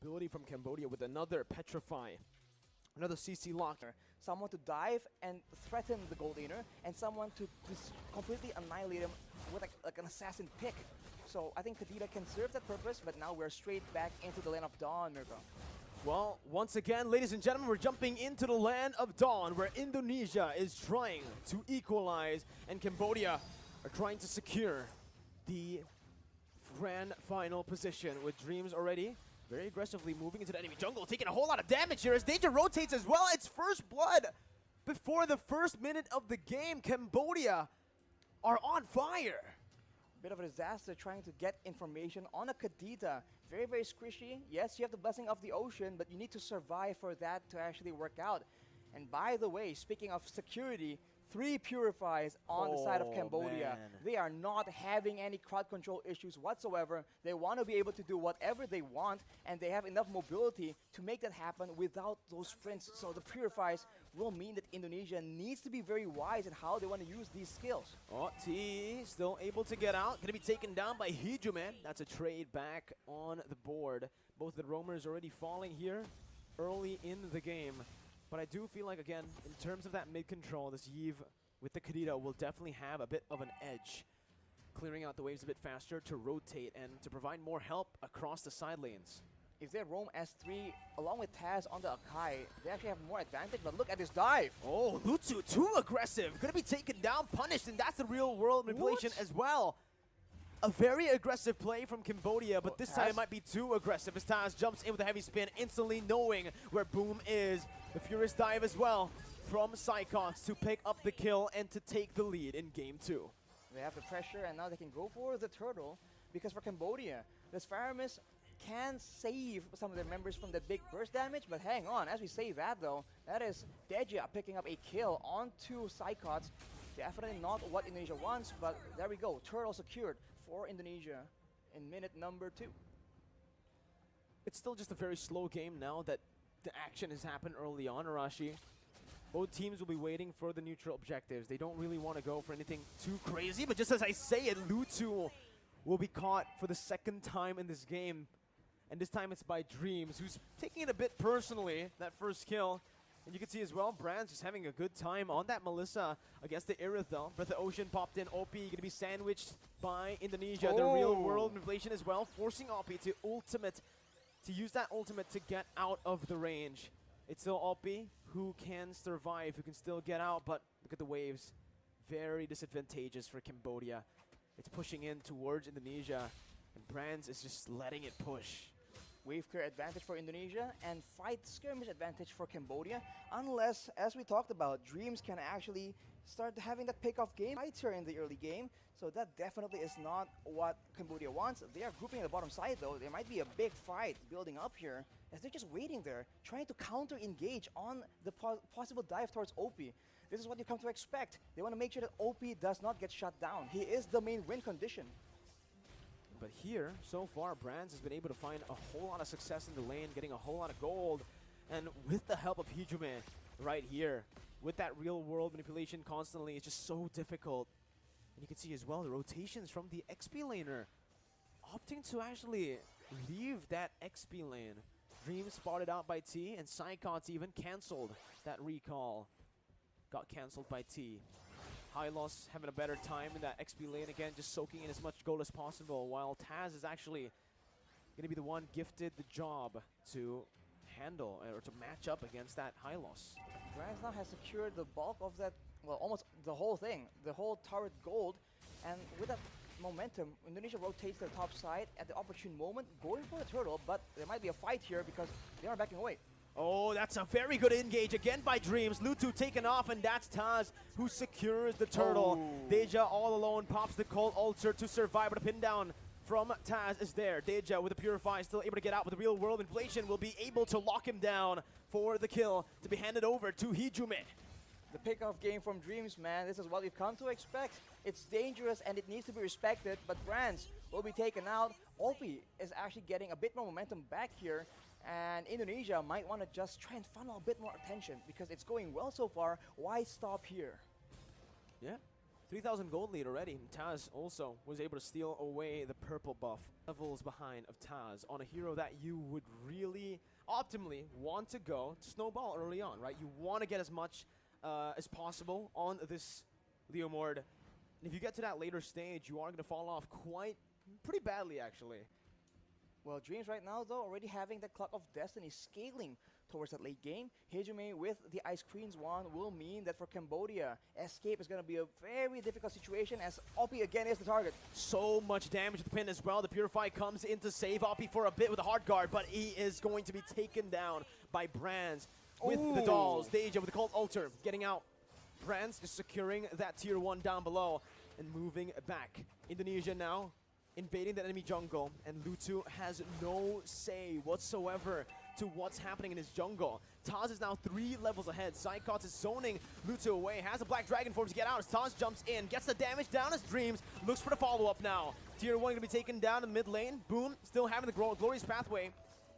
ability from Cambodia with another Petrify. Another CC lock. Someone to dive and threaten the gold laner, and someone to just completely annihilate him with like an assassin pick. So I think Nagita can serve that purpose, but now we're straight back into the Land of Dawn, Mirko. Well, once again, ladies and gentlemen, we're jumping into the Land of Dawn, where Indonesia is trying to equalize, and Cambodia are trying to secure the grand final position with Dreams already very aggressively moving into the enemy jungle, taking a whole lot of damage here as Danger rotates as well. It's first blood before the first minute of the game. Cambodia are on fire. Bit of a disaster trying to get information on a Nagita. Very, very squishy. Yes, you have the blessing of the ocean, but you need to survive for that to actually work out. And by the way, speaking of security, 3 Purifies on the side of Cambodia. Man. They are not having any crowd control issues whatsoever. They want to be able to do whatever they want, and they have enough mobility to make that happen without those sprints. So the Purifies will mean that Indonesia needs to be very wise in how they want to use these skills. Oh, T still able to get out. Going to be taken down by Hijume. That's a trade back on the board. Both the roamers already falling here early in the game. But I do feel like, again, in terms of that mid-control, this Iesf with the Nagita will definitely have a bit of an edge. Clearing out the waves a bit faster to rotate and to provide more help across the side lanes. If they roam S3 along with Taz on the Akai, they actually have more advantage, but look at this dive. Oh, Lutsu, too aggressive. Gonna be taken down, punished, and that's the real world manipulation as well. A very aggressive play from Cambodia, but this time it might be too aggressive as Taz jumps in with a heavy spin, instantly knowing where Boom is. The Furious dive as well from Psychox to pick up the kill and to take the lead in game 2. They have the pressure, and now they can go for the turtle, because for Cambodia, this Faramis can save some of their members from that big burst damage, but hang on, as we say that though, that is Deja picking up a kill onto Psychox. Definitely not what Indonesia wants, but there we go. Turtle secured for Indonesia in minute number 2. It's still just a very slow game now that the action has happened early on, Arashi. Both teams will be waiting for the neutral objectives. They don't really want to go for anything too crazy, but just as I say it, Lutsu will be caught for the second time in this game. And this time it's by Dreams, who's taking it a bit personally, that first kill. And you can see as well, Brand's just having a good time on that Melissa against the Aerith though. Breath of Ocean popped in, OP going to be sandwiched by Indonesia. The real world manipulation as well, forcing OP to use that ultimate to get out of the range. It's still OP who can survive, who can still get out, but look at the waves. Very disadvantageous for Cambodia. It's pushing in towards Indonesia, and Brands is just letting it push. Wave clear advantage for Indonesia and fight skirmish advantage for Cambodia, unless, as we talked about, Dreams can actually start having that pick-off game right here in the early game. So that definitely is not what Cambodia wants. They are grouping at the bottom side though. There might be a big fight building up here as they're just waiting there, trying to counter-engage on the possible dive towards OP. This is what you come to expect. They want to make sure that OP does not get shut down. He is the main win condition. But here, so far, Brands has been able to find a whole lot of success in the lane, getting a whole lot of gold. And with the help of Hijume right here, with that real-world manipulation constantly, it's just so difficult. And you can see as well the rotations from the XP laner, opting to actually leave that XP lane. Dream spotted out by T, and Psychox even cancelled that recall. Got cancelled by T. High loss having a better time in that XP lane again, just soaking in as much gold as possible, while Taz is actually going to be the one gifted the job to handle or to match up against that high loss. Brands now has secured the bulk of that, well, almost the whole thing, the whole turret gold, and with that momentum, Indonesia rotates their top side at the opportune moment, going for the turtle, but there might be a fight here because they are backing away. Oh, that's a very good engage again by Dreams. Lutu taken off, and that's Taz who secures the turtle. Oh. Deja all alone pops the cold ulcer to survive, but a pin down from Taz is there. Deja with the Purify still able to get out with the real world inflation, will be able to lock him down for the kill to be handed over to Hijume. The pick-off game from Dreams, man, this is what we've come to expect. It's dangerous and it needs to be respected, but Brands will be taken out. OP is actually getting a bit more momentum back here, and Indonesia might want to just try and funnel a bit more attention because it's going well so far. Why stop here? Yeah, 3,000 gold lead already. Taz also was able to steal away the purple buff. Levels behind of Taz on a hero that you would really optimally want to go snowball early on, right? You want to get as much as possible on this Leomord. And if you get to that later stage, you are going to fall off pretty badly, actually. Well, Dreams right now, though, already having the Clock of Destiny scaling towards that late game. Hejume with the Ice Queen's Wand will mean that for Cambodia, escape is going to be a very difficult situation as Oppie again is the target. So much damage to the pin as well. The Purify comes in to save Oppie for a bit with a hard guard, but he is going to be taken down by Brands with the dolls. Deja with the Cult Altar getting out. Brands just securing that tier 1 down below and moving back. Indonesia now invading the enemy jungle, and Lutu has no say whatsoever to what's happening in his jungle. Taz is now 3 levels ahead. Psychots is zoning Lutu away, has a Black Dragon form to get out as Taz jumps in, gets the damage down as Dreams, looks for the follow-up now. Tier 1 gonna be taken down in the mid lane. Boom, still having the glorious pathway,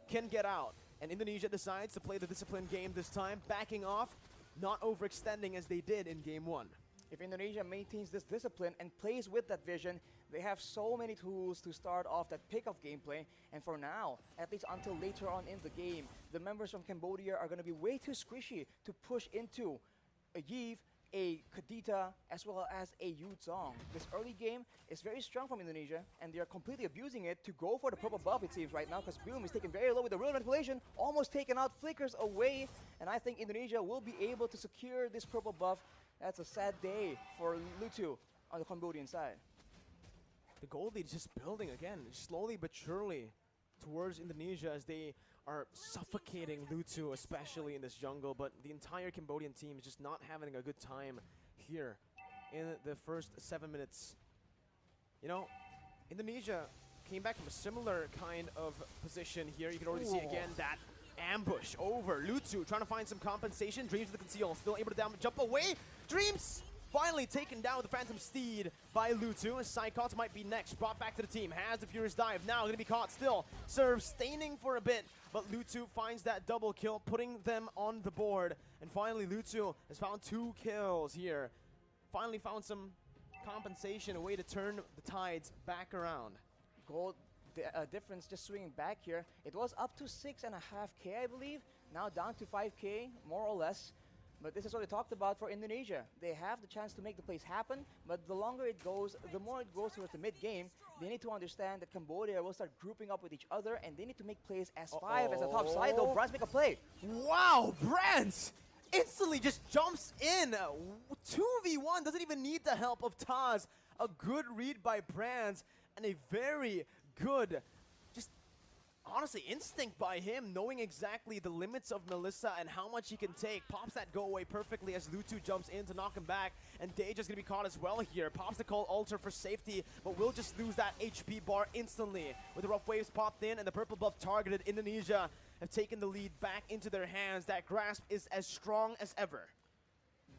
can get out. And Indonesia decides to play the disciplined game this time, backing off, not overextending as they did in game 1. If Indonesia maintains this discipline and plays with that vision, they have so many tools to start off that pick-off gameplay. And for now, at least until later on in the game, the members from Cambodia are going to be way too squishy to push into a Iesf, a Nagita, as well as a Yuzong. This early game is very strong from Indonesia, and they are completely abusing it to go for the purple buff, it seems, right now, because Boom is taken very low with the real manipulation, almost taken out, flickers away, and I think Indonesia will be able to secure this purple buff. That's a sad day for Lutu on the Cambodian side. The gold lead is just building again, slowly but surely, towards Indonesia as they are suffocating Lutu, especially in this jungle. But the entire Cambodian team is just not having a good time here in the first 7 minutes. You know, Indonesia came back from a similar kind of position here. You can already see again that ambush over Lutu, trying to find some compensation. Dreams with the conceal, still able to jump away. Dreams finally taken down with the Phantom Steed by Lutu, as Psychots might be next. Brought back to the team, has the Furious Dive, now going to be caught still. Serves, staining for a bit, but Lutu finds that double kill, putting them on the board. And finally, Lutu has found 2 kills here. Finally found some compensation, a way to turn the tides back around. Gold difference just swinging back here. It was up to 6.5k, I believe. Now down to 5k, more or less. But this is what we talked about for Indonesia. They have the chance to make the plays happen, but the longer it goes, the more it goes towards the mid-game. They need to understand that Cambodia will start grouping up with each other, and they need to make plays as 5 as a top side, though Brands make a play. Wow, Brands instantly just jumps in. 2v1, doesn't even need the help of Taz. A good read by Brands, and a very good, just honestly, instinct by him, knowing exactly the limits of Melissa and how much he can take. Pops that go away perfectly as Lutu jumps in to knock him back, and Deja's gonna be caught as well here. Pops the Call Altar for safety, but will just lose that HP bar instantly. With the rough waves popped in and the purple buff targeted, Indonesia have taken the lead back into their hands. That grasp is as strong as ever.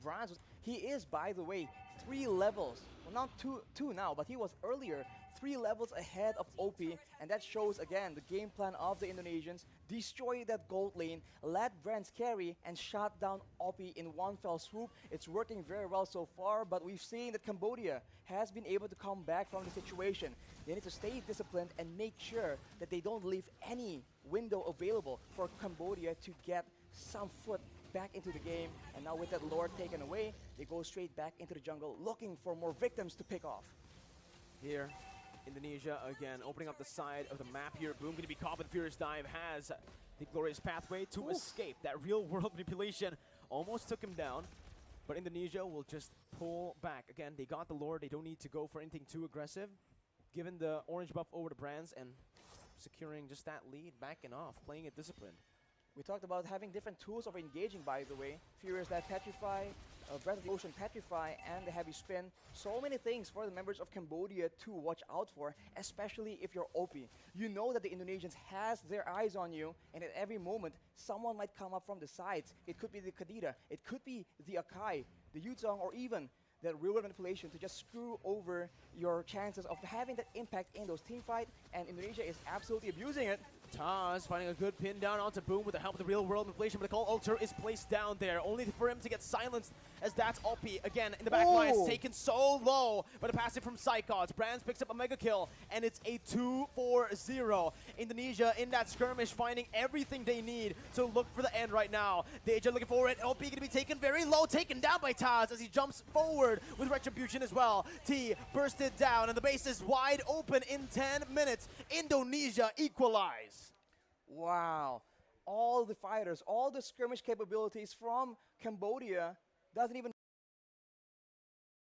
Brands, he is, by the way, 3 levels. Well, not two now, but he was earlier 3 levels ahead of OP, and that shows again the game plan of the Indonesians. Destroy that gold lane, let Brands carry, and shot down OP in one fell swoop. It's working very well so far, but we've seen that Cambodia has been able to come back from the situation. They need to stay disciplined and make sure that they don't leave any window available for Cambodia to get some foot back into the game. And now with that lord taken away, they go straight back into the jungle looking for more victims to pick off. Here, Indonesia again opening up the side of the map here. Boom going to be caught with Furious Dive, has the glorious pathway to escape. That real world manipulation almost took him down, but Indonesia will just pull back. Again, they got the lord, they don't need to go for anything too aggressive. Given the orange buff over to Brands and securing just that lead, backing off, playing it disciplined. We talked about having different tools of engaging, by the way. Furious Dive Petrify, Breath of the Ocean Petrify, and the Heavy Spin. So many things for the members of Cambodia to watch out for, especially if you're OP. You know that the Indonesians has their eyes on you, and at every moment, someone might come up from the sides. It could be the Nagita, it could be the Akai, the Yuzong, or even that real world manipulation to just screw over your chances of having that impact in those team fight, and Indonesia is absolutely abusing it. Taz finding a good pin down onto Boom with the help of the real world inflation, but the call altar is placed down there, only for him to get silenced as that's Oppi again in the back line. It's taken so low, but a passive from Psychots. Brands picks up a mega kill, and it's a 2-4-0. Indonesia in that skirmish finding everything they need to look for the end right now. Deja looking for it. Oppi gonna be taken very low, taken down by Taz as he jumps forward with Retribution as well. T bursted down, and the base is wide open in 10 minutes. Indonesia equalize. Wow. All the fighters, all the skirmish capabilities from Cambodia doesn't even